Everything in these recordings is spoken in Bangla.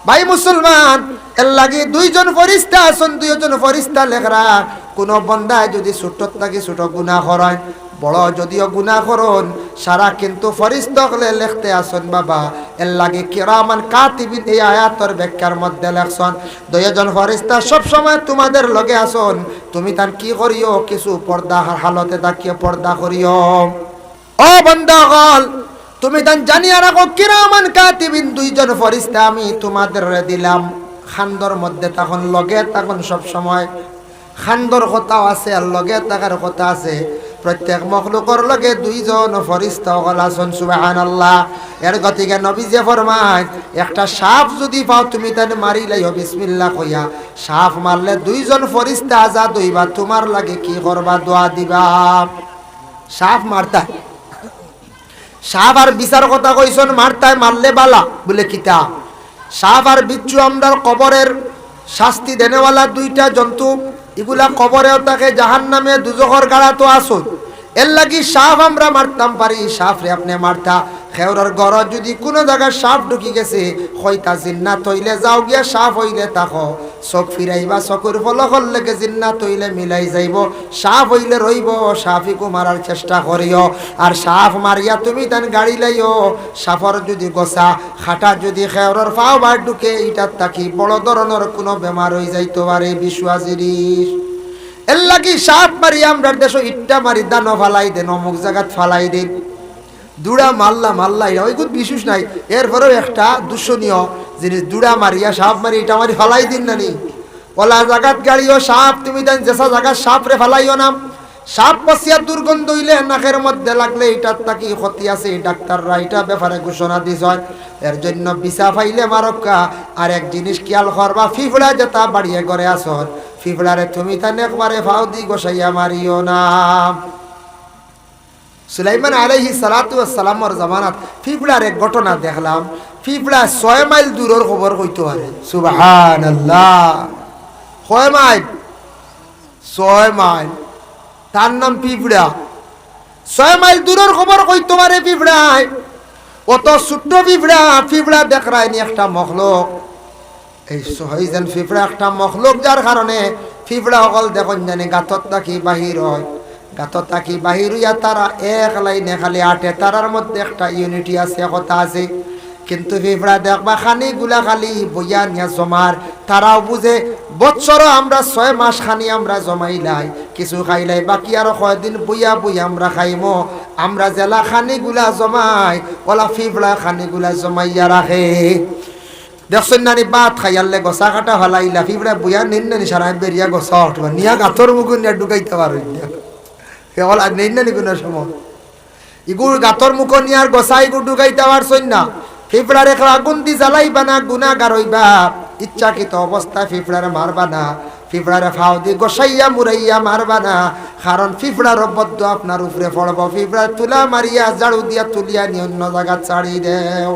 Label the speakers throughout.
Speaker 1: ভাই মুসলমান, এর লাগি দুইজন ফেরেশতা আছেন, দুইজন ফেরেশতা লেখরা কোন বান্দা যদি ছোট থাকি ছোট গুনাহ করেন, বড় যদিও গুনাহ করুন, সারা কিন্তু ফেরেশতা হলে লিখতে আছেন বাবা। এর লাগি কিরামান কাতিবিন এই আয়াতের ব্যাখ্যার মধ্যে লেখছেন দুইজন ফেরেশতা সব সময় তোমাদের লগে আছেন, তুমি তান কি করিও, কিছু পর্দা হালতে তাকিয়ে পর্দা করিও। ও বান্দাগণ, তুমি তান জানিয়া রাখো কিরামান কাতিবিন দুইজন ফেরেশতা আমি তোমাদের দিলাম। খান্দর মধ্যে তখন লগে তখন সব সময় খান্দর কথা আছে আর লগে থাকার কথা আছে। প্রত্যেক মখলুকর লগে দুইজন ফেরেশতা আছেন। সুবহানাল্লাহ। এর গতিকে নবী যে ফরমায়, একটা সাপ যদি পাও তুমি তানে মারি লাইও বিসমিল্লাহ কইয়া। সাপ মারলে দুইজন ফেরেশতা আজাদ হইবা, তোমার লাগে কি করবা? দোয়া দিবা। সাপ মারতা, সাপ আর বিচার কথা কইছেন, মারতায় মারলে বালা বলে কিতা? সাপ আর বিচ্ছু আমরার কবরের শাস্তি দেনেওয়ালা দুইটা জন্তু, এগুলা কবরেও থাকে, জাহান্নামে দুজখর গাড়া তো আসুন। এর লাগি সাপ আমরা মারতাম পারি, সাপ রে আপনি মারতা। খেওরার ঘর যদি কোনো জায়গায় সাপ ঢুকি গেছে, হয়তা জিন্নাত হইলে যাও গিয়া, সাপ হইলে তাকো চোখ ফিরাইবা, চকুর ফলকর লেগে জিন্নাত হইলে মিলাই যাইব, সাপ হইলে রইব, সাপিকো মারার চেষ্টা করিও। আর সাপ মারিয়া তুমি তান গাড়ি লাইও, সাপর যদি গোসা খাটা যদি খেওরার ফাও বার ঢুকে, এটার তাকি বড় ধরনের কোনো বেমার হয়ে যাইতে পারে, বিশুয়া জিনিস। এর লাগি সাপ মারি আমরা দেশ ইট্টা মারি দান ফালাই দেন, অমুক জায়গাত ফালাই দেন, দুড়া মাল্লা মাল্লা, এটা ওই খুব বিশেষ নাই। এরপরেও একটা দূষণীয় জিনিস, দুড়া মারিয়া সাপ মারি এটা মারি ফালাই দিন না নি। ওলা জাগাত গাড়িও সাপ, তুমি দেন যেসা জায়গা সাপ রে ফালাইও না। সাপ পশিয়া দুর্গন্ধ হইলে নাকের মধ্যে লাগলে এটার তাকি ক্ষতি আছে, ডাক্তাররা এটা ব্যাপারে ঘোষণা দিস। এর জন্য বিছা ফাইলে মারক্কা। আর এক জিনিস খেয়াল করবা, ফিফড়া যেটা বাড়িয়ে করে আসর, ফিফড়ারে তুমি তান একবারে ফাও দি গোসাইয়া মারিও না। সুলাইমান আলাইহিস সালাতু ওয়াস সালামের জামানাত ফিফড়ার এক ঘটনা দেখলাম। ফিফড়া 6 মাইল দূরের খবর কইতে পারে। সুবহানাল্লাহ। কয় মাইল? 6 মাইল। তার নাম ফিফড়া। 6 মাইল দূরের খবর কইতে পারে ফিফড়ায়। অত ছোট্ট ফিফড়া, ফিফড়া দেখরায়নি একটা মখলুক। এই সহিজন ফিফড়া একটা মখলুক, যার কারণে ফিফড়া সকল দেখুন জানি গাতত থাকি বাহির হয়, গাতত থাকি বাহির হইয়া তারা এক লাইনে খালি আটে। তারার মধ্যে একটা ইউনিটি আছে, কথা আছে। কিন্তু ফিফড়া দেখবা খানি গুলা খালি বইয়া নিয়া জমার। তারাও বুঝে বৎসর আমরা 6 মাস খানি আমরা জমাইলাই, কিছু খাইলাই, বাকি আরো কয়দিন বইয়া বইয়া আমরা খাইমো। আমরা জেলা খানি গুলা জমাই, ওলা ফিফড়া খানি গুলা জমাইয়া রাখে। দেখছেন নানি বাত খাইয়ালে গসা কাটা ফালাইলা, ফিফড়া বইয়া নিন নানি সারা বেরিয়া গসা উঠবা নিয়া গাতর মুখ নিয়ে ঢুকাইতে পারো কেবল আর নেই নানি কোনো সময় ইগুর গাতর মুখ নিয়ে আর গসা ইগুর ঢুকাইতে পারছই না। ফিফড়ার এক আগুন দি জ্বালাইবা না, গুনাহগার হইবা। ইচ্ছাকৃত অবস্থায় ফিফড়ারে মারবা না, ফিফড়ারে ফাও দি গোসাইয়া মুরাইয়া মারবা না, কারণ ফিফড়ার বদ্ধ আপনার উপরে পড়ব। ফিফড়া তুলা মারিয়া ঝাড়ু দিয়া তুলিয়া নিয়ে অন্য জায়গা ছাড়ি দেও।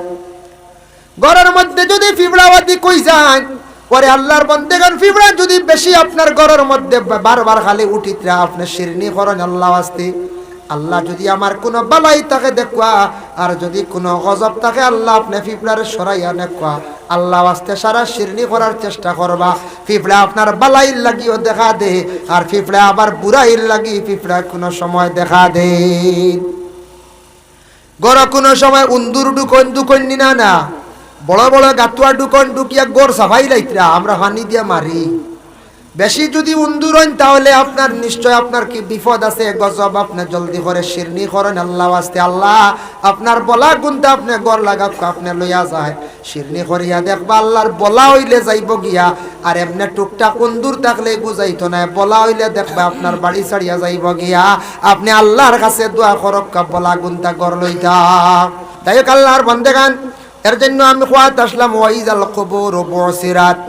Speaker 1: ঘরের মধ্যে যদি ফিফড়াবাদি কই যায় পরে আল্লাহর বন্দেগান, ফিফড়া যদি বেশি আপনার ঘরের মধ্যে বারবার খালি উঠিতরা, আপনি শিরনি করেন আল্লাহ আসতে। আল্লাহ যদি আমার কোনো বালাই তাকে দেখবা, আর যদি কোনো গজব থাকে আল্লাহ আপনি ফিফড়ারে সরাইয়া দেখবা, আল্লাহ আসতে সারা শিরনি করার চেষ্টা করবা। ফিফড়া আপনার বালাইর লাগিও দেখা দে, আর ফিফড়া আবার বুড়াইর লাগি ফিফড়া কোনো সময় দেখা দে। গড় কোনো সময় উন্দুর ঢুকন ঢুকন না না, বড় বড় গাতুয়া ঢুকন ঢুকিয়া গড় সাফাই লাইতরা আমরা পানি দিয়া মারি। বেশি যদি উন্দুর হন তাহলে আপনার নিশ্চয় আপনার কি বিপদ আছে, গজব। আপনি জলদি করে শিরনি করেন আল্লাহ আসতে। আল্লাহ আপনার বলা গুনতে আপনি গড় লাগা আপনি লইয়া যায়, শিরনি করিয়া দেখবা আল্লাহর বলা হইলে যাইব গিয়া। আর এমনি টুকটাক উন্দুর থাকলে বুঝাইতো না, বলা হইলে দেখবা আপনার বাড়ি ছাড়িয়া যাইব গিয়া। আপনি আল্লাহর কাছে দোয়া করক, বলা গুনতা গড় লইতা। তাই হোক আল্লাহর বন্দেগান, এর জন্য আমি খোয়াত আসলাম ওয়াইজাল কবুর বুসিরাত।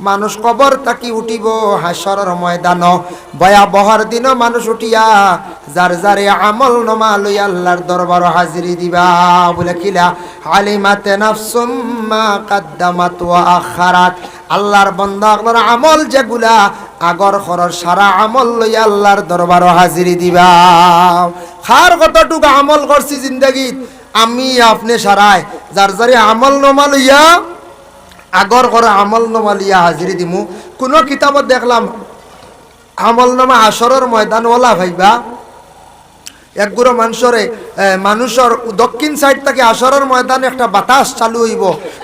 Speaker 1: মানুষ কবর তাকি উঠিব হাসরের ময়দান, ভয়াবহর দিন মানুষ উঠিয়া যার যারে আমল নামা লই আল্লাহর দরবার হাজিরি দিবা। বলে কিলা আলিমাত নাফসুম মা কদ্দামাত ওয়া আখারাত। আল্লাহর বান্দা আপনার আমল যেগুলা আগর খরর সারা আমল লই আল্লাহর দরবার হাজিরি দিবা। খার কতটুকু আমল করছি জিন্দগিত আমি আপনি সারায়, যার যারে আমল নামা লইয়া আগর করে আমল নামা লিয়া হাজিরি দিমু। কোনো কিতাবত দেখলাম আমল নামা আসরের ময়দান ওলা ভাইবা একগুলো মানুষের দক্ষিণ সাইড থেকে আসরের ময়দানে একটা বাতাস চালু হইব,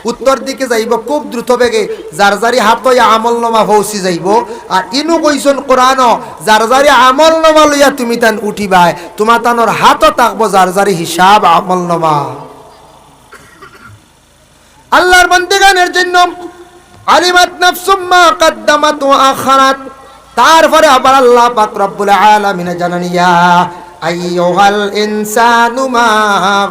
Speaker 1: উত্তর দিকে যাইব খুব দ্রুত বেগে, যার যারি হাত হইয়া আমল নামা পৌঁছি যাইব। আর ইনু কইসন কোরআন, যার যারি আমল নামা লইয়া তুমি তান উঠিবাই, তোমার তানোর হাতও থাকবো যার যারি হিসাব আমল নামা। আল্লাহর বান্দাগানের জন্য আলিমাত নাফসুম মা কদ্দামাত ওয়া আখারাত। তারপরে আবার আল্লাহ পাক রব্বুল আলামিন জানানিয়া আইয়ুহাল ইনসানু মা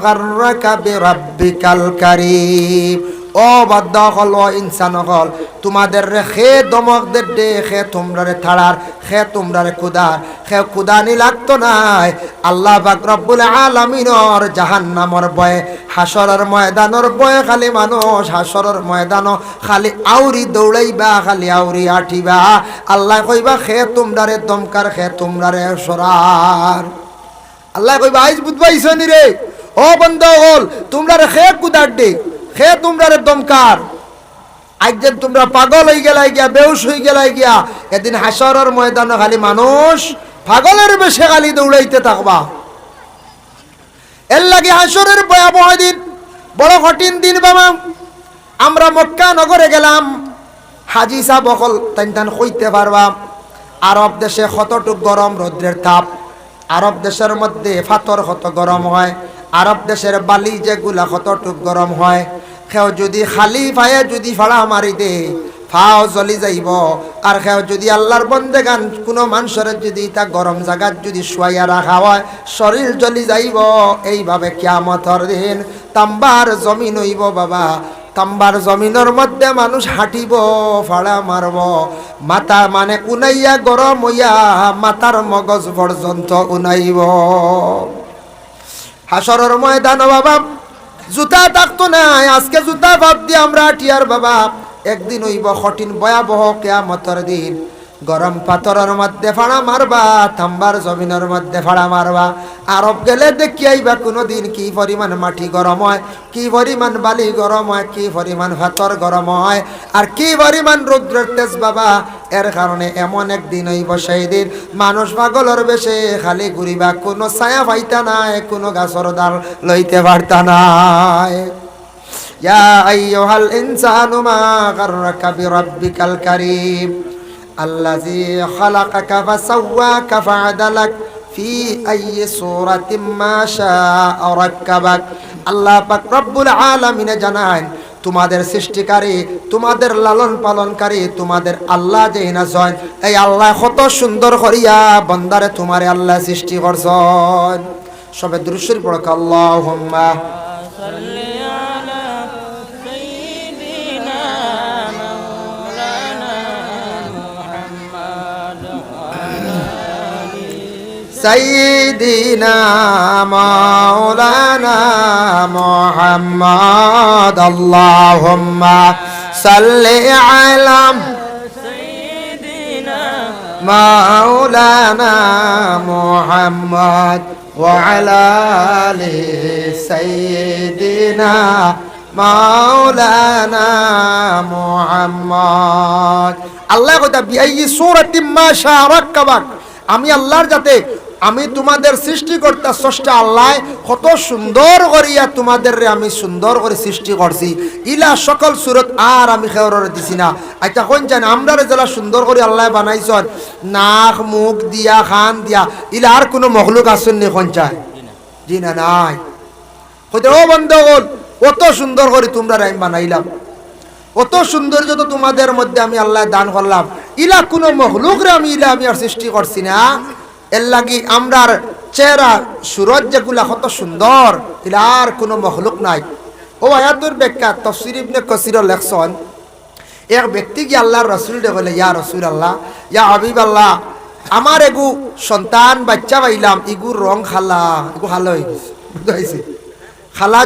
Speaker 1: গাররাকা বিরাব্বিকাল কারীম। ও বান্দা হল, ও ইনসান হল, তোমাদের রে খে দমকদের দে, খে তোমরারে থাড়ার, খে তোমরারে কুদার, খে কুদানি লাগতো নাই। আল্লাহ পাক রব্বুল আলামিনের জাহান্নামর ভয়ে, হাসরের ময়দানের ভয়ে খালি মানুষ হাসরের ময়দান খালি আউরি দৌড়াইবা, খালি আউরি আঠিবা। আল্লাহ কইবা খে তোমরারে দমকার, খে তোমরারে সরার। আল্লাহ কইবা আইজ বুঝবাইছনি রে ও বান্দা হল, তোমরারে খে কুদার দে, খে তোমরারে দমকার। আজ যেন তোমরা পাগল হয়ে গেলাই গিয়া, বেহুশ হয়ে গেলাই গিয়া, এদিন হাসরের ময়দানে খালি মানুষ পাগলের বেশে খালি দৌড়াইতে থাকবা। এর লাগে হাসরের ভয়াবহ দিন, বড় কঠিন দিন বাবা। আমরা মক্কা নগরে গেলাম, হাজি সাহেব বকল তাই তান কইতে পারবা আরব দেশে কতটুক গরম রৌদ্রের তাপ, আরব দেশের মধ্যে ফাতর কত গরম হয়, আরব দেশের বালি যেগুলা কতটুক গরম হয়। খেও যদি খালি পায়ে যদি ফাড়া মারি দে, ফাও জ্বলি যাইব। আর খেও যদি আল্লাহর বন্দেগান কোনো মানুষের যদি তা গরম জায়গাত যদি শুয়াইয়া রাখা হয়, শরীর জ্বলি যাইব। এইভাবে কিয়ামতের দিন তাম্বার জমিন হইব বাবা। তাম্বার জমিনের মধ্যে মানুষ হাঁটিব, ফাড়া মারব, মাথা মানে উনাইয়া গরম হইয়া মাথার মগজ পর্যন্ত উনাইব। হাসরের ময়দান বাবা জুতা থাকতো নাই, আজকে জুতা বাদ দিয়ে আমরা টিয়ার বাবা। একদিন হইব কঠিন ভয়াবহ কিয়ামতের দিন, গরম পাথরের মধ্যে ফাড়া মারবা, তাম্বার জমিনের মধ্যে ফাড়া মারবা। আরব গেলে দেখি আইবা কোনোদিন কি পরিমাণ মাটি গরম হয়, কি পরিমাণ বালি গরম হয়, কি পরিমাণ পাথর গরম হয়, আর কি পরিমাণ রৌদ্রের তেজ বাবা। এর কারণে এমন একদিন হইব সেই দিন মানুষ পাগলের বেশে খালি ঘুরিবা, কোনো ছায়া পাইতা নাই, কোনো গাছর ডাল লইতে পারতা নাই। ইয়া আইয়ুহাল ইনসানু মা গাররাকা বিরাব্বিকাল কারীম আল্লাযী খালাকাকা ফাসাওয়াকা ফাআদালাক ফি আইয়ি সূরাতিন মা শাআ রাক্কাবাক। আল্লাহ পাক রব্বুল আলামিন জানান, তোমাদের সৃষ্টিকারী, তোমাদের লালন পালনকারী, তোমাদের আল্লাহ যে নাজন, এই আল্লাহ কত সুন্দর করিয়া বান্দারে তোমারে আল্লাহ সৃষ্টি করছেন। সবে দুরূদ শরীফ পড়ো, আল্লাহুম্মা সাল্লি আলা সাইয়্যিদিনা মাওলানা মুহাম্মদ সাইয়্যিদিনা মাওলানা মুহাম্মদ। আল্লাহুম্মা সাল্লি আলা সাইয়্যিদিনা মাওলানা মুহাম্মদ ওয়া আলা আলি সাইয়্যিদিনা মাওলানা মুহাম্মদ। আল্লাহ কইতা বিআইয়ি সূরাতিন মা শাআ রাক্কাবাক, আমি আল্লাহর যাতে আমি তোমাদের সৃষ্টিকর্তা স্রষ্টা আল্লাহ কত সুন্দর করিয়া তোমাদের আমি সুন্দর করে সৃষ্টি করছি। ইলা সকল সুরত আর আমি খেওরের দিছি না। আচ্ছা কোন জান আমরা যারা সুন্দর করে আল্লাহ বানাইছেন, নাক মুখ দিয়া খান দিয়া, ইলা আর কোনো মখলুক আসেন নি কোন চায়? জি না, নাই। হইতে ও বন্ধুগণ, কত সুন্দর করে তোমরা আমি বানাইলাম, কত সৌন্দর্য তো তোমাদের মধ্যে আমি আল্লাহ দান করলাম। ইলা কোনো মখলুক রে আমি ইলা আমি আর সৃষ্টি করছি না। এর লাগি আমরার চেহারা সুরত যেগুলা কত সুন্দর, ইলা আর কোনো মখলুক নাই। ও আয়াতুর ব্যাখ্যা তাফসীর ইবনে কাসির লেখছেন, এক ব্যক্তি কি আল্লাহর রাসূল দে বলে, ইয়া রাসূল আল্লাহ, ইয়া হাবিব আল্লাহ, আমার এগু সন্তান বাচ্চা পাইলাম, ইগুর রং খালা, এগু খালা হয়ে গেছে, বুঝতে পারছি? খালা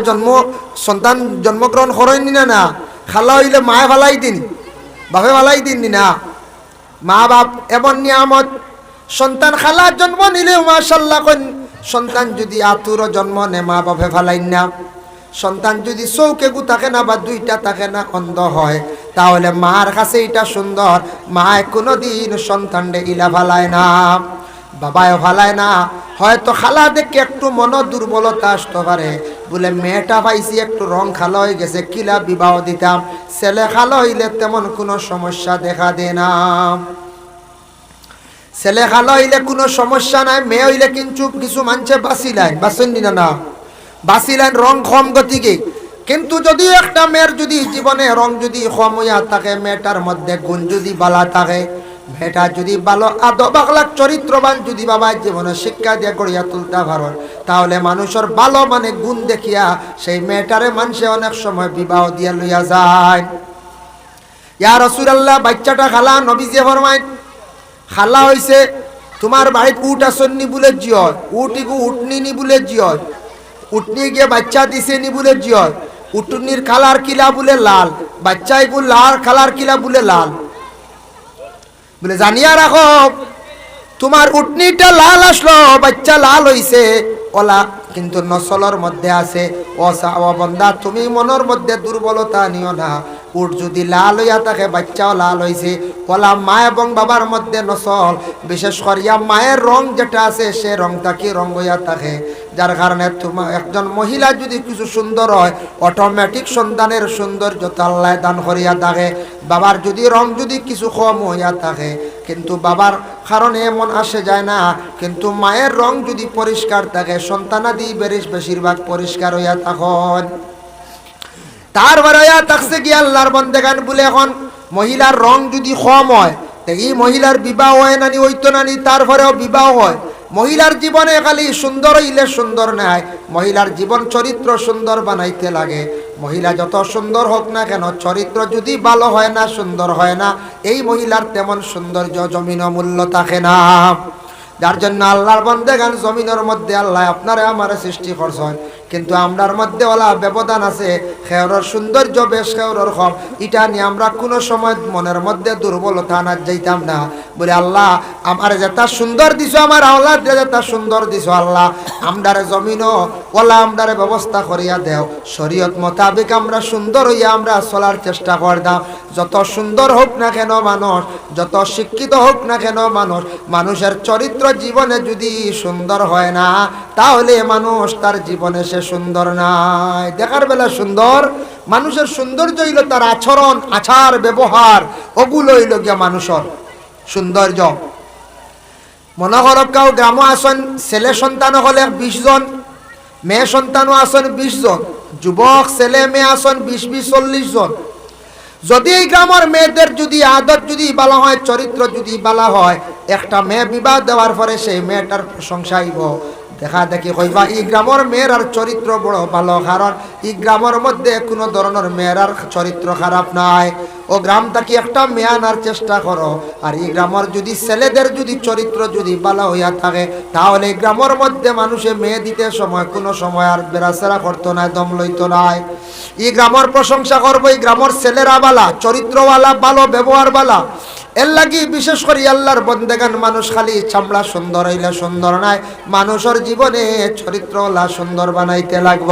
Speaker 1: সন্তান জন্মগ্রহণ করেনি না, না খালা হইলে মায়ে ফালাই দিন, বাপে ফালাই দিন না। মা বাপ এমন নিয়ামত, সন্তান খালা জন্ম নিলেও মাশাআল্লাহ কোন সন্তান যদি আতুর জন্ম নে মা বাপে ফালাই না। সন্তান যদি চৌকে গু থাকে না বা দুইটা থাকে না, অন্ধ হয়, তাহলে মার কাছে এটা সুন্দর। মায় কোনোদিন সন্তানরে ইলা ফালায় না, বাবায় ফালায় না। হয়তো খালা দেখে একটু মন দুর্বলতা আসতে পারে, বলে মেয়েটা পাইছি একটু রং খালো হয়ে গেছে, কিলা বিবাহ দিতাম। ছেলে খালো হইলে তেমন কোনো সমস্যা দেখা দেয় না, ছেলে খালো হইলে কোনো সমস্যা নাই। মেয়ে হইলে কিন্তু কিছু মানছে বাঁচিলাইন, বাঁচেন না, বাঁচিলাইন রং কম গতিকে। কিন্তু যদি একটা মেয়ের যদি জীবনে রং যদি কম হইয়া থাকে, মেয়েটার মধ্যে গুণ যদি বালা থাকে, মেয়েটা যদি ভালো আদব আখলাক চরিত্রবান যদি বাবা জীবনে শিক্ষা দিয়ে গড়িয়া তুলতে পারো, তাহলে মানুষের ভালো মানে গুণ দেখিয়া সেই মেয়েটারে মানুষে অনেক সময় বিবাহ দিয়া লইয়া যায়। ইয়া রাসূলুল্লাহ, বাচ্চাটা খালা নবীজি ফরমায়, খালা হইছে তোমার বাড়িতে উট আসননি বলে জিয়, উটিগু উটনি নি বলে জিয়, উটনি গিয়ে বাচ্চা দিছে নি বলে জিয়, উটনির কালার কিলা বলে লাল, বাচ্চা এগু লাল কালার কিলা বলে লাল। বলে জানিয়া রাখো, তোমার উটনিটা লাল আসলো, বাচ্চা লাল হইছে, ওলা কিন্তু নসলের মধ্যে আছে। ও বন্দা, তুমি মনের মধ্যে দুর্বলতা নিও না। উট যদি লাল হইয়া থাকে, বাচ্চাও লাল হইছে, ওলা মা এবং বাবার মধ্যে নসল, বিশেষ করিয়া মায়ের রং যেটা আছে সে রংটা কি রং হইয়া থাকে। যার কারণে তোমার একজন মহিলা যদি কিছু সুন্দর হয়, অটোমেটিক সন্তানের সৌন্দর্যতা আল্লাহ দান করিয়া থাকে। বাবার যদি রং যদি কিছু কম হইয়া থাকে, কিন্তু বাবার কারণে এমন আসে যায় না, কিন্তু মায়ের রং যদি পরিষ্কার থাকে, সন্তানাদি বেশিরভাগ পরিষ্কার হইয়া তখন। তারপরে থাকছে কি আল্লাহর বন্দেগান বলে, এখন মহিলার রং যদি কম হয়, এই মহিলার বিবাহ হয় নানি, হইতো নানি, তারপরেও বিবাহ হয়। মহিলার জীবনে খালি সুন্দর হইলে সুন্দর নাই, মহিলার জীবন চরিত্র সুন্দর বানাইতে লাগে। মহিলা যত সুন্দর হোক না কেন, চরিত্র যদি ভালো হয় না, সুন্দর হয় না, এই মহিলার তেমন সৌন্দর্য জমিন মূল্য থাকে না। যার জন্য আল্লাহর বান্দাগান জমিনের মধ্যে আল্লাহ আপনারা আমারে সৃষ্টি করছেন, কিন্তু আমরার মধ্যে ওলা ব্যবধান আছে। খেয়রের সৌন্দর্য বেশ, খেয়রের কম, এটা নিয়ে আমরা কোনো সময় মনের মধ্যে দুর্বলতা না যাইতাম না। বলে আল্লাহ আমার যেটা সুন্দর দিছো, আমার আওলাদ যেটা সুন্দর দিছো, আল্লাহ আমরারে জমিনও ওলা আমরারে ব্যবস্থা করিয়া দেও। শরীয়ত মোতাবেক আমরা সুন্দর হইয়া আমরা চলার চেষ্টা করতাম। যত সুন্দর হোক না কেন মানুষ, যত শিক্ষিত হোক না কেন মানুষ, মানুষের চরিত্র জীবনে যদি সুন্দর হয় না, তাহলে মানুষ তার জীবনে সে সুন্দর নাই। দেখার বেলা সুন্দর, মানুষের সৌন্দর্য হইল তার আচরণ, আচার ব্যবহার, ওগুলো হইল গিয়া মানুষের সৌন্দর্য। মনে করো কেউ গ্রাম আসন, ছেলে সন্তান হলে 20 জন, মেয়ে সন্তানও আসন 20 জন, যুবক ছেলে মেয়ে আসন 20-40 জন। যদি এই গ্রামের মেয়েদের যদি আদত যদি ভালো হয়, চরিত্র যদি ভালো হয়, একটা মেয়ে বিবাহ দেওয়ার পরে সেই মেয়েটার প্রশংসা হইব। দেখা দেখি কইবা এই গ্রামের মেয়েরার চরিত্র বড় ভালো, কারণ এই গ্রামের মধ্যে কোনো ধরনের মেয়েরার চরিত্র খারাপ নাই। ও গ্রামটা কি একটা মেয়ে আনার চেষ্টা করো। আর এই গ্রামের যদি ছেলেদের যদি চরিত্র যদি ভালো হইয়া থাকে, তাহলে এই গ্রামের মধ্যে মানুষে মেয়ে দিতে সময় কোনো সময় আর বেড়াচেরা করতো না, দম লইতো নাই। এই গ্রামের প্রশংসা করবো, এই গ্রামের ছেলেরা বালা, চরিত্রওয়ালা, ভালো ব্যবহারওয়ালা। এর লাগি বিশেষ করে আল্লাহর বন্দেগান মানুষ খালি চামড়া সুন্দর হইলে সুন্দর নাই, মানুষের জীবনে চরিত্রওয়ালা সুন্দর বানাইতে লাগব।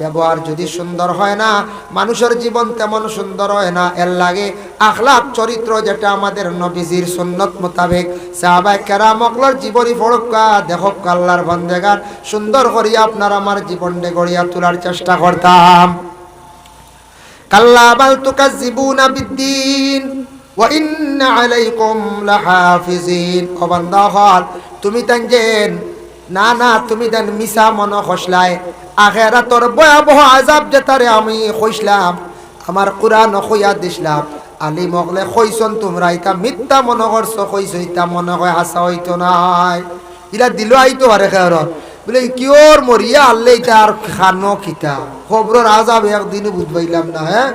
Speaker 1: ব্যবহার যদি সুন্দর হয় না, মানুষের জীবন তেমন সুন্দর হয় না। এর লাগে আখলাক চরিত্র যেটা আমাদের নবীজির সুন্নত মোতাবেক সাহাবায়ে কেরামকলর জীবনী পড়কা দেখক, আল্লাহর বন্দেগান সুন্দর করিয়া আপনার আমার জীবনকে গড়িয়া তোলার চেষ্টা করতাম। কাল্লা বাল তুকাজ্জিবুনা বিদ্দীন ওয়া ইন্না আলাইকুম লাহাফিজিন। ও বান্দা হল, তুমি তানজেন না না, তুমি দেন মিছা মন খসলাই। আখিরাতর ভয়াবহ আযাব যেটারে আমি কইছিলাম, আমার কোরআন কইয়া দিছিলাম, আলী মগলে কইছন তোমরা এটা মিথ্যা মনে করছো, কইছো এটা মনে হয় হাসা হইতো নাই। ইলা দিল আইতো আরে খেয়র বলে কিওর মরিয়া আল্লে এটা আর খানো কিতা খবরের আযাব একদিনও বুঝবাইলাম না। হ্যাঁ,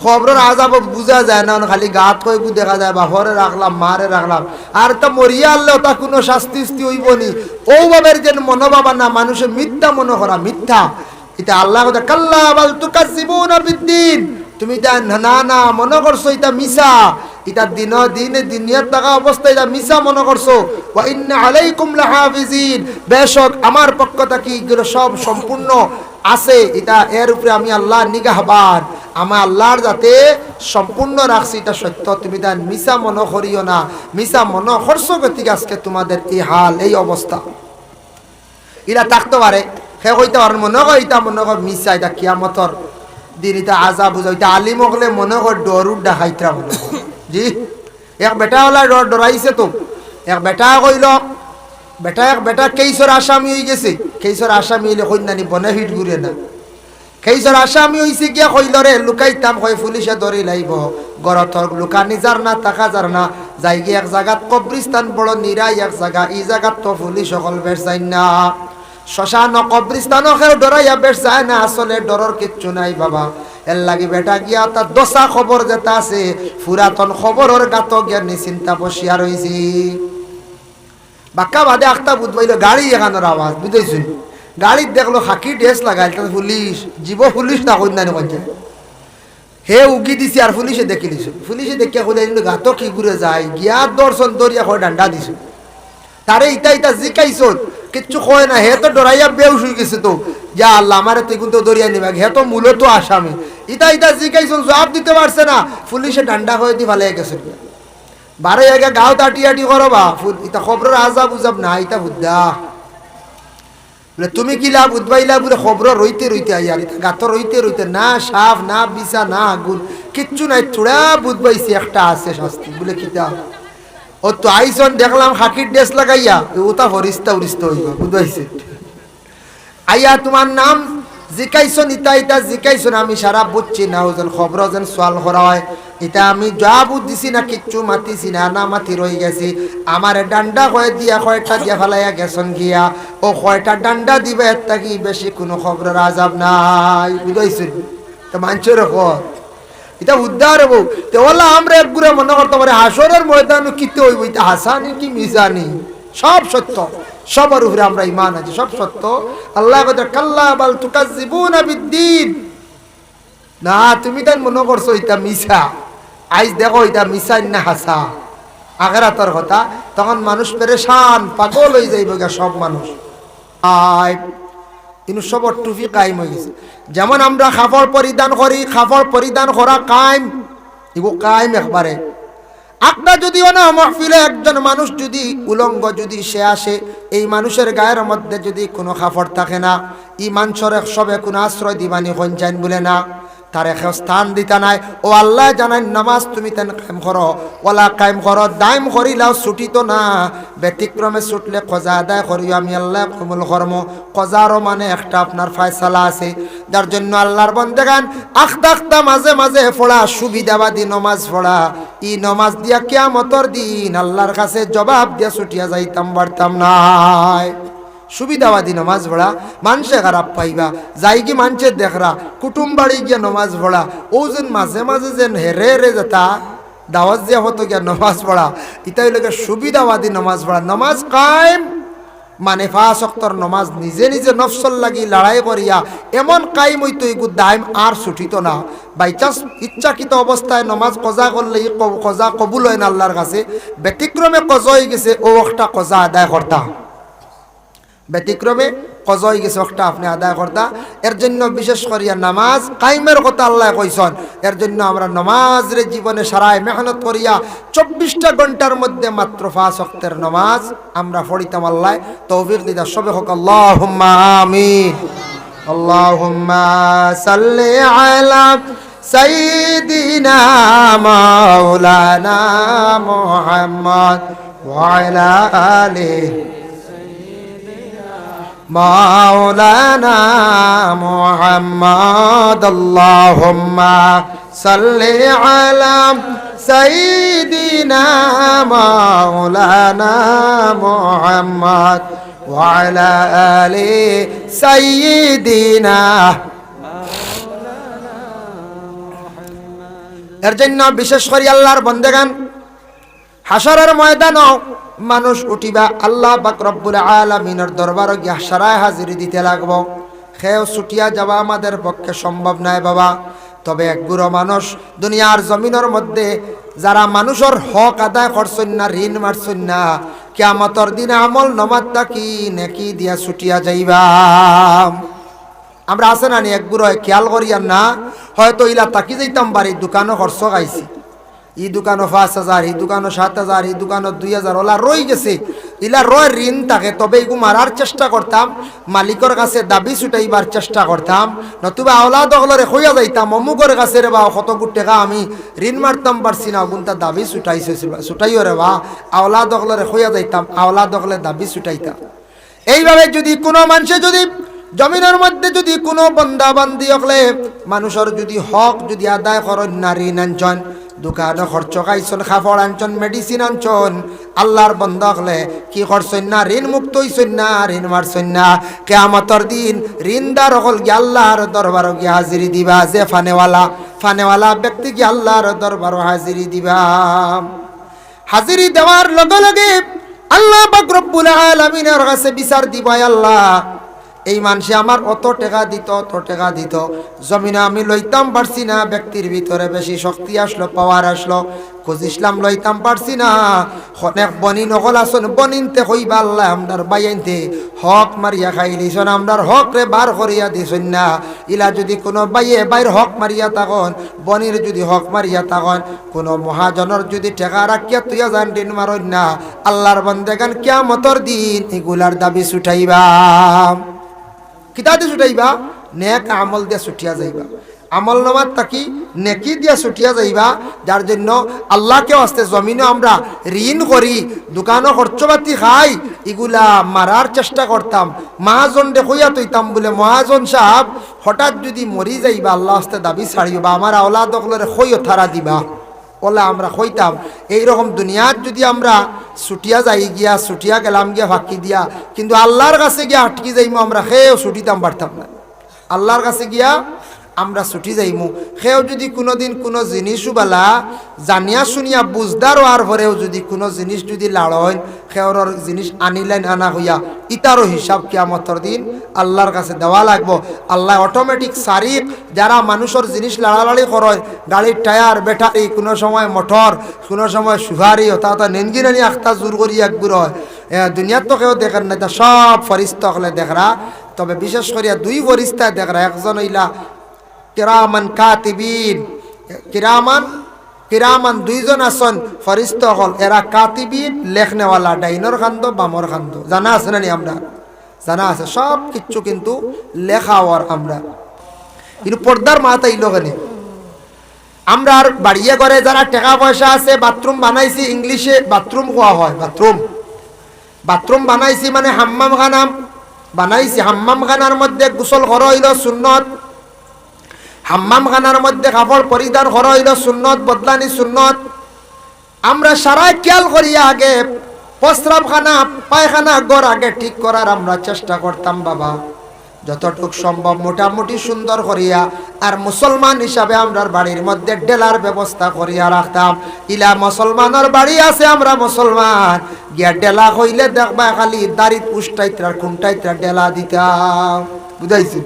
Speaker 1: খবরের আযাব বুঝা যায় না, খালি গাত কই দেখা যায়, বাহরে রাখলাম মারে রাখলাম, আর তা মরিয়া আল্লে ওটা কোনো শাস্তি হইব নি। ওভাবের যেন মনোভাবা না, মানুষের মিথ্যা মনে করা, মিথ্যা। এটা আল্লাহ কথা, কাল্লা বাল তুকাজ্জিবুনা বিদ্দীন, তুমি এটা না না মনে করছো এটা মিছা, এটা দিনিয়াত থাকা অবস্থায় এটা মিছা মনে করছো। ওয়া ইন্না আলাইকুম লাহাফিজিন, বেশক আমার পক্ষ থেকে এগুলো সব সম্পূর্ণ আছে, এটা এর উপরে আমি আল্লাহ নিগাহবান, আমার আল্লাহর যাতে সম্পূর্ণ রাখছি, এটা সত্য। তুমি তাই মিশা মনে করিও না, মিশা মনে খরচ গতিকে আজকে তোমাদের এই হাল, এই অবস্থা। এরা থাকতে পারে, সে কইতে পারেন মনে কর এটা মনে কর মিশা, এটা কিয়ামতর দিন, এটা আজা বুঝা, এটা আলিম হলে মনে কর ডরুর ডাকাইতরা মনে কর। জি, এক বেটা হলা ডরাইছে তো, এক বেটা কইল, এক বেটা কেইসর আসামি হয়ে গেছে, কেইসর আসামি হইলে কন্যানি বনে হিট ঘুরে না, কেইসর আসামি হয়েছে গিয়া কইল রে লুকাইতাম, কই পুলিশে ধরে লাইব, গরতর লুকানি যার না টাকা যার না, যাই গিয়ে এক জায়গাত কবরিস্তান বড় নিরাই এক জায়গা, এই জায়গাত তো পুলিশ সকল বের চাই না, শ্মশান কবরিস্তানও কেউ ডরাইয়া বের চায় না, আসলে ডরর কিচ্ছু নাই বাবা। এর লাগি বেটা গিয়া তার দশা খবর যেটা আছে পুরাতন খবরের গাত গিয়া নিশ্চিন্তা বসিয়া রয়েছি। বাক্কা বাদে আখতা বুধবাইল গাড়ি এখানোর আওয়াজ বুঝেছি, গাড়ির দেখলো হাকি ড্রেস লাগাইল, পুলিশ জীব পুলিশ না কন্যানি কঞ্চে, হে উগি দিছি আর পুলিশে দেখি দিছো, পুলিশে দেখিয়া খুলে গাত কি ঘুরে যায়, গিয়া দর্শন দরিয়া হয় ডান্ডা দিছো, তারে ইটা ইটা জিকাইছ কিচ্ছু কয় না, হে তো ডরাইয়া বেউস হয়ে গেছে তো, যা আল্লাহ আমারে তুই কিন্তু দরিয়া নিবা, হে তো মূলত আসামি, ইটা ইটা জিকাইছ জবাব দিতে পারছে না, পুলিশে ডান্ডা হয়ে দি ভালো গেছে, বারে আগে গাও তাটি আটি করো বা ইটা খবরের আজাব উজাব না, ইটা বুদ্ধা বলে তুমি কি লাভ উদ্বাইলা বলে খবর রইতে রইতে আইয়ার, ইটা গাত রইতে রইতে না সাপ না বিছা না আগুন কিচ্ছু নাই, চূড়া বুধবাইছি একটা আছে শাস্তি বলে কিতা। ও তো আইসন দেখলাম হাকির ড্রেস লাগাইয়া, ওটা হরিস্তা উরিস্তা হইব বুঝাইছে, আইয়া তোমার নাম জিকাইছন, ইটা ইটা জিকাইছন, আমি সারা বুঝছি না, ওজন খবর যেন সোয়াল করা হয়, এটা আমি জবাব দিছি না, কিচ্ছু মাতিছি না, না মাতি রয়ে গেছি, আমার ডান্ডা কয়ে দিয়া কয়টা দিয়া ফেলাইয়া গেছন গিয়া, ও কয়টা ডান্ডা দিবে এর থাকি বেশি কোনো খবরের আজাব নাই বুঝাইছেন। তো মানছের খবর এটা উদ্ধার হবো, তো ওলা আমরা এক গুড়ে মনে করতে পারি হাসরের ময়দানে কিতে হইব, এটা হাসানি কি মিজানি সব সত্য, সবার উপরে আমরা ইমান আছে, সব সত্য। আল্লাহ কথা কাল্লা বাল তুকাজ্জিবুনা বিদ্দিন, না তুমি তাই মনে করছো এটা মিছা, আইজ দেখো এটা মিছা না হাসা, আখেরাতের কথা, তখন মানুষ পেরেশান পাগল হয়ে যাইব গা সব মানুষ। কিন্তু সবর টুপি কায়েম হয়ে গেছে, যেমন আমরা কাপড় পরিধান করি, কাপড় পরিধান করা কায়েম, এগো কায়েম একবারে। আপনার যদি না মাহফিলে একজন মানুষ যদি উলঙ্গ যদি সে আসে, এই মানুষের গায়ের মধ্যে যদি কোনো কাপড় থাকে না, ইমান সরে সবে কোনো আশ্রয় দিবানি হঞ্চাইন বলে না, তার এক স্থান দিতা নাই। ও আল্লাহ জানাই নামাজ তুমি তেন কায়েম করো, ওলা কায়েম করো, দায়ম করিলাও ছুটি তো না, ব্যতিক্রমে ছুটলে কজা আদায় করিও আমি আল্লাহ কমল কর্ম। কজারও মানে একটা আপনার ফায়সালা আছে, যার জন্য আল্লাহর বন্দেগান আখতা আখতা মাঝে মাঝে পড়া, সুবিধাবাদী নমাজ পড়া, ই নমাজ দিয়া কিয়ামতের দিন আল্লাহর কাছে জবাব দিয়া ছুটিয়া যাইতাম পারতাম নাই। সুবিধাবাদী নমাজ পড়া মানুষে খারাপ পাইবা, যাই কি মানুষের দেখরা কুটুম বাড়ি গিয়া নমাজ পড়া, ও যেন মাঝে মাঝে যেন হেরে হেরে যেতা দাওয়াত দিয়া হতো গিয়া নমাজ পড়া, ইতাই লোকে সুবিধাবাদী নমাজ পড়া। নমাজ কায়েম মানে 5 ওয়াক্তের নমাজ নিজে নিজে নফসল লাগি লড়াই করিয়া এমন কায়েম হইতো, এগু দাইম আর ছুটিত না। বাইচান্স ইচ্ছাকৃত অবস্থায় নমাজ কজা করলে কজা কবুল হয় না আল্লাহর কাছে, ব্যতিক্রমে কজা হয়ে গেছে ও একটা কজা আদায় করতা, ব্যতিক্রমে কজা হয়ে গেছে একটা আপনি আদায় করতা। এর জন্য বিশেষ করিয়া নামাজ কায়েমের কথা আল্লাহ কইছেন, এর জন্য আমরা নামাজের জীবনে সারায় মেহনত করিয়া 24টা ঘন্টার মধ্যে মাত্র 5 ওয়াক্তের নামাজ আমরা পড়িতাম। আল্লাহ তৌফিক দিদা সবে হোক, আল্লাহুম্মা আমিন। আল্লাহুম্মা সাল্লি আলা সাইয়্যিদিনা মাওলানা মুহাম্মদ ওয়া আলা আলিহি মাওলানা মুহাম্মদ। আল্লাহুম্মা সাল্লি আলা সাইয়্যিদিনা মাওলানা মুহাম্মদ ওয়া আলা আলি সাইয়্যিদিনা। এর জন্য বিশেষ করে আল্লাহর বান্দাগান হাসরের ময়দানও মানুষ উঠিবা, আল্লাহ পাক রব্বুল আলামিনের দরবারে গিয়া সারায় হাজিরি দিতে লাগব। খেও ছুটিয়া যাওয়া আমাদের পক্ষে সম্ভব নয় বাবা। তবে এক গুরু মানুষ দুনিয়ার জমিনের মধ্যে যারা মানুষের হক আদায় করছেন না, ঋণ মারছেন না, কিয়ামতের দিনে আমল নমাজ তাকি নেকি দিয়া ছুটিয়া যাইবা। আমরা আছে না নি একগুলো খেয়াল করি আর না হয়তো ইলা তাকি যাইতাম বাড়ি দোকানও খরচ খাইছি ই দোকানও 5,000 এই দোকানও 7,000 এই দোকানও 2,000 ওলা রই গেছে ইলা রয় ঋণ থাকে তবে এগু মারার চেষ্টা করতাম মালিকের কাছে দাবি ছুটাইবার চেষ্টা করতাম নতুবা আওলাদ হলরে হইয়া যাইতাম অমুকের কাছে রে বা কত কোটি টাকা আমি ঋণ মারতাম পারছি না গুনটা দাবি ছুটাইও রে বা আওলাদ হলরে হইয়া যাইতাম আওলাদ হলে দাবি ছুটাইতাম এইভাবে যদি কোনো মানুষে যদি জমিনের মধ্যে যদি কোনো বন্দা বান্দি হলে মানুষের যদি হক যদি আদায় করেন না ঋণ আনছন দোকানে খরচ খাইছন খাফড় আনছন মেডিসিন আনছন আল্লাহর বন্দা হলে কি করছেন না ঋণ মুক্ত হইছেন না ঋণ মারছেন না কিয়ামতের দিন ঋণদার হল গিয়ে আল্লাহর দরবার গিয়ে হাজিরি দিবা যে ফানেওয়ালা ব্যক্তি গিয়ে আল্লাহর দরবার হাজিরি দিবা হাজিরি দেওয়ার লগে লগে আল্লাহ পাক রব্বুল আলামিনের কাছে বিচার দিবা আল্লাহ এই মানুষে আমার অত টাকা দিত জমিনে আমি লইতাম পারছি না ব্যক্তির ভিতরে বেশি শক্তি আসলো পাওয়ার আসলো খোঁজ ইসলাম লইতাম পারছি না অনেক বনি নকল আসন বনিনতে হইবা আল্লাহ আমরার বাইনতে হক মারিয়া খাইলিছন আমরার হক রে বার করিয়া দিছন না ইলা যদি কোনো বাইর হক মারিয়া থাকন বনির যদি হক মারিয়া থাকন কোনো মহাজনের যদি টাকা রাখিয়া তুইয়া যান ঋণ মারন না আল্লাহর বান্দাগান কিয়ামতের দিন এগুলার দাবি ছুটাইবা কিতাতে ছুটাইবা নেক আমল দিয়া ছুটিয়া যাইবা আমল নামাত তাকি নেকি দিয়া ছুটিয়া যাইবা যার জন্য আল্লাহকে আস্তে জমিনে আমরা ঋণ করি দোকানও খরচপাতি খাই এগুলা মারার চেষ্টা করতাম মহাজন দেখইয়া তৈতাম বলে মহাজন সাহেব হঠাৎ যদি মরি যাইবা আল্লাহ আস্তে দাবি ছাড়িবা আমার আওলাদ দখলরে খইও থারা দিবা ওলা আমরা কইতাম এইরকম দুনিয়ার যদি আমরা ছুটিয়া যাই গিয়া ছুটিয়া গেলাম গিয়া ফাঁকি দিয়া কিন্তু আল্লাহর কাছে গিয়া আটকি যাইমু আমরা সেও ছুটিতাম পারতাম না আল্লাহর কাছে গিয়া আমরা ছুটি যাইমু সেও যদি কোনোদিন কোনো জিনিসও বালা জানিয়া শুনিয়া বুঝদার হওয়ার পরেও যদি কোনো জিনিস যদি লাড়ন সেওর জিনিস আনিলেন আনা হইয়া ইতারও হিসাব কিয়ামতের দিন আল্লাহর কাছে দেওয়া লাগবো আল্লাহ অটোমেটিক সারিক যারা মানুষের জিনিস লাড়ালাড়ি করে গাড়ির টায়ার ব্যাটারি কোনো সময় মোটর কোনো সময় সুভারি অর্থাৎ নেনগিরানি আখতা জোর করি একগুর হয় দুনিয়ার তো কেউ দেখেন না সব ফরিস্তা হলে দেখরা তবে বিশেষ করিয়া দুই ফরিস্তা দেখরা একজন হইলা কিরামান কাতিবিন কিরামান দুইজন আসন ফরিস্তা হল এরা কাতিবিন লেখনেওয়ালা ডাইনর খান্দ বামর খান্দ জানা আছে না নি আমরা জানা আছে সব কিচ্ছু কিন্তু লেখা হওয়ার আমরা কিন্তু পর্দার মাথা ইলোখানে আমরা আর বাড়িয়ে করে যারা টাকা পয়সা আছে বাথরুম বানাইছি ইংলিশে বাথরুম কোয়া হয় বাথরুম বানাইছি মানে হাম্মাম খানাম বানাইছি হাম্মাম খানার মধ্যে গোসল করা হইল সুন্নত হাম্মাম খানার মধ্যে কাপড় পরিধান করা হইল সুন্নত বদলানি সুন্নত আমরা সারা খেয়াল করিয়া আগে প্রস্রাবখানা পায়খানা ঘর আগে ঠিক করার আমরা চেষ্টা করতাম বাবা যতটুক সম্ভব মোটামুটি সুন্দর করিয়া আর মুসলমান হিসাবে আমরা বাড়ির মধ্যে ডেলার ব্যবস্থা করিয়া রাখতাম ইলা মুসলমানের বাড়ি আছে আমরা মুসলমান গিয়া ডেলা হইলে দেখবা খালি দাড়িত উষ্টাইত্রা খুনটাইত্রা ডেলা দিতাম বুঝাইছি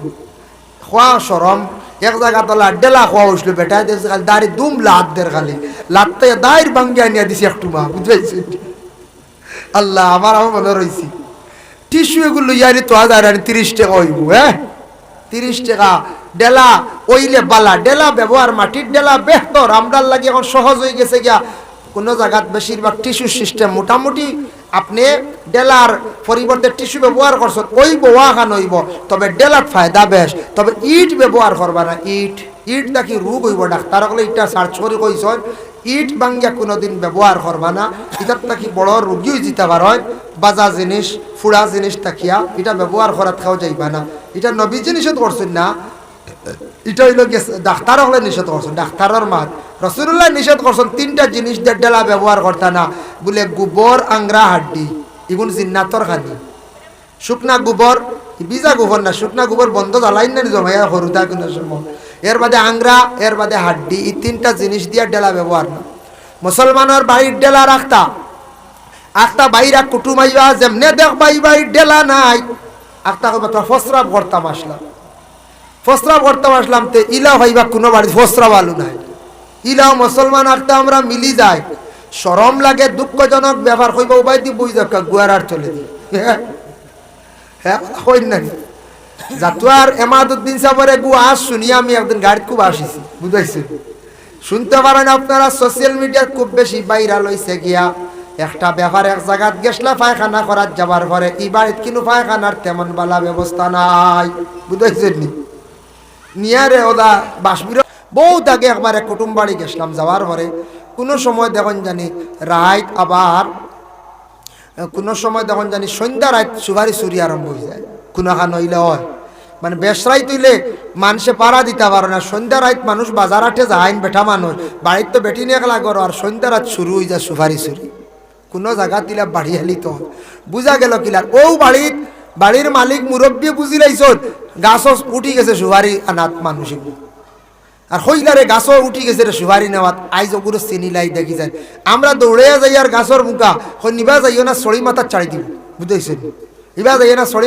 Speaker 1: খোয়া সরম এক জায়গা তোলা ডেলা খোয়া উঠলো বেটা খালি দাড়ি দুম লাদের খালি লাতে দায়ের ভাঙ্গিয়া নিয়ে দিছি একটু মা বুঝাইছি আল্লাহ আমার মনে রয়েছি টিস্যু এগুলো ইয়ারি তো 30 টাকা হইব 30 টাকা ডেলা ওইলে বালা ডেলা ব্যবহার মাটির ডেলা বেহতর আমরার লাগে এখন সহজ হয়ে গেছে গিয়া কোনো জায়গাত বেশিরভাগ টিস্যু সিস্টেম মোটামুটি আপনি ডেলার পরিবর্তে টিস্যু ব্যবহার করছেন ওই বোয়া খান হইব তবে ডেলার ফায়দা বেশ তবে ইট ব্যবহার করবা না ইট নাকি রোগ হইব ডাক্তার হলে ইটা সার্চ করে কইছেন ইট ভাঙ্গিয়া কোনোদিন ব্যবহার করবা না এটার নাকি বড় রোগী যেতে পারেন বাজা জিনিস ফুড়া জিনিস তাকিয়া এটা ব্যবহার করাত খাওয়া যাইবা না এটা নবীজি নিষেধ করছেন না এটা হইল ডাক্তার হলে নিষেধ করছেন ডাক্তারের মাত রাসূলুল্লাহ নিষেধ করছেন 3টা জিনিস ডেলা ব্যবহার করতা না বলে গোবর আংরা হাড্ডি এগুন জিন্নাতর খানি শুকনা গোবর বিজা গোবর না শুকনা গোবর বন্ধ জ্বালাইন না জমাইয়া হরুতা কোনো সময় এর বাদে আংরা এর বাদে হাড্ডি এই 3টা জিনিস দিয়া ডেলা ব্যবহার না মুসলমানের বাড়ির ডেলা আখতা বাইরা কুটুমাইবা যেমনে দেখ বাড়ির ডেলা নাই আখতা কইবা তো ফসরাব করতাম আসলাম তে ইলা ভাইবা কোনো বাড়ি ফসরাব আলু নাই ইলাও মুসলমান আখতা আমরা মিলি যাই শরম লাগে দুঃখজনক ব্যাপার কইবা উবাই দি বই দেখা গুয়ারার চলে দি হ্যাঁ কই না জাতুয়ার এমাদুদ্দিন সাহেবের আজ শুনি আমি একদিন গাড়ি খুব আসিছি, বুঝাইছি শুনতে পারেন আপনারা সোশ্যাল মিডিয়া খুব বেশি ভাইরাল হইছে গিয়া একটা ব্যাপার এক জায়গাত গেছলা পায়খানা করার যাবার পরে এই বাড়িতে কিন্তু পায়খানার তেমন বালা ব্যবস্থা নাই, বুঝাইছেন নি নিয়ারে ওদা বাসবির বহুত আগে একবারে কুটুম বাড়ি গেছিলাম, যাওয়ার পরে কোনো সময় দেখুন জানি রাত আবার কোনো সময় দেখুন জানি সন্ধ্যা রাত সুবারি চুরি আরম্ভ হয়ে যায়, কোনো খান হইলে হয় মানে বেসরাই তুইলে মানুষে পাড়া দিতে পারে না, সন্ধ্যা রাত মানুষ বাজার হাটে যায় বেঠা মানুষ বাড়ির তো বেটি নিয়ে খেলা করো আর সন্ধ্যা রাত শুরু হয়ে যায় সুপারি চুরি, কোনো জায়গা দিলা বাড়ি হেলি তো বুঝা গেল কিলার ও বাড়ির মালিক মুরব্বী বুঝি লাইছ গাছ উঠি গেছে সুপারি আনাত মানুষ আর হইলারে গাছও উঠি গেছে রে সুপারি নেওয়াত আইজ ওগুলো চিনি লাই দেখি যায় আমরা দৌড়ে যাই আর গাছর মুখা নিবা যাইও না সড়ি মাথার চাড়ি দিব, বুঝতেছেন ইবা যাইও না সড়ি